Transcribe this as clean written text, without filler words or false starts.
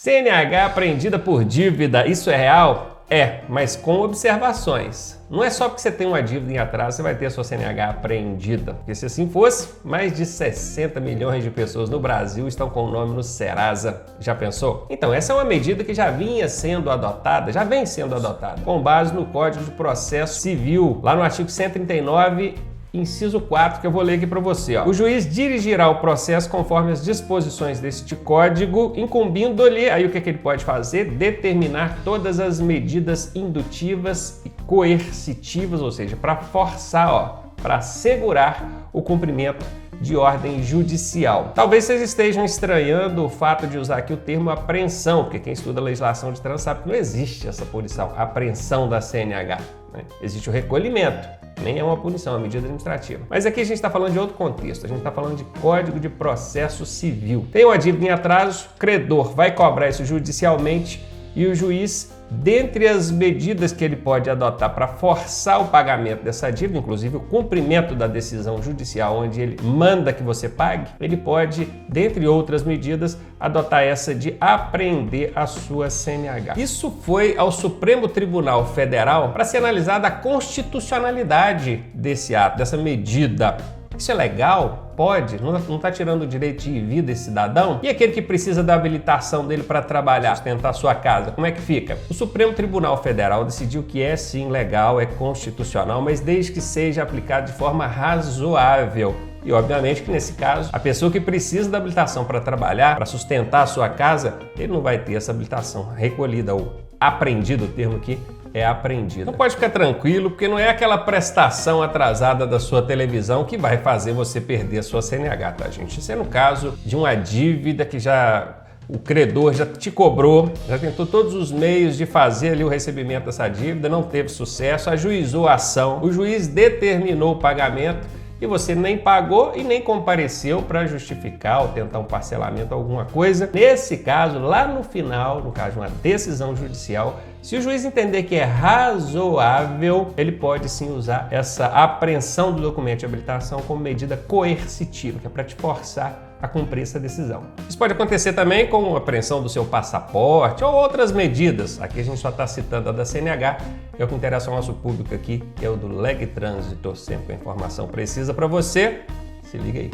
CNH apreendida por dívida, isso é real? É, mas com observações. Não é só porque você tem uma dívida em atraso, você vai ter a sua CNH apreendida. Porque se assim fosse, mais de 60 milhões de pessoas no Brasil estão com o nome no Serasa. Já pensou? Então, essa é uma medida que já vem sendo adotada, com base no Código de Processo Civil, lá no artigo 139, inciso 4, que eu vou ler aqui para você. O juiz dirigirá o processo conforme as disposições deste código, incumbindo-lhe, aí o que ele pode fazer? Determinar todas as medidas indutivas e coercitivas, ou seja, para forçar, para assegurar o cumprimento de ordem judicial. Talvez vocês estejam estranhando o fato de usar aqui o termo apreensão, porque quem estuda legislação de trânsito sabe que não existe essa punição, apreensão da CNH. Existe o recolhimento, nem é uma punição, é uma medida administrativa. Mas aqui a gente está falando de outro contexto, a gente está falando de Código de Processo Civil. Tem uma dívida em atraso, o credor vai cobrar isso judicialmente e o juiz, dentre as medidas que ele pode adotar para forçar o pagamento dessa dívida, inclusive o cumprimento da decisão judicial onde ele manda que você pague, ele pode, dentre outras medidas, adotar essa de apreender a sua CNH. Isso foi ao Supremo Tribunal Federal para ser analisada a constitucionalidade desse ato, dessa medida. Isso é legal? Pode? Não está tirando o direito de vida esse cidadão? E aquele que precisa da habilitação dele para trabalhar, sustentar a sua casa, como é que fica? O Supremo Tribunal Federal decidiu que é sim legal, é constitucional, mas desde que seja aplicado de forma razoável. E obviamente que nesse caso, a pessoa que precisa da habilitação para trabalhar, para sustentar a sua casa, ele não vai ter essa habilitação recolhida ou apreendida, o termo aqui é apreendida. Então pode ficar tranquilo, porque não é aquela prestação atrasada da sua televisão que vai fazer você perder a sua CNH, tá, gente? Isso é no caso de uma dívida que o credor já te cobrou, já tentou todos os meios de fazer ali o recebimento dessa dívida, não teve sucesso, ajuizou a ação, o juiz determinou o pagamento e você nem pagou e nem compareceu para justificar ou tentar um parcelamento, alguma coisa. Nesse caso, lá no final, no caso de uma decisão judicial, se o juiz entender que é razoável, ele pode sim usar essa apreensão do documento de habilitação como medida coercitiva, que é para te forçar a cumprir essa decisão. Isso pode acontecer também com a apreensão do seu passaporte ou outras medidas. Aqui a gente só está citando a da CNH, que é o que interessa ao nosso público aqui, que é o do Leg Trânsito, sempre com a informação precisa para você. Se liga aí.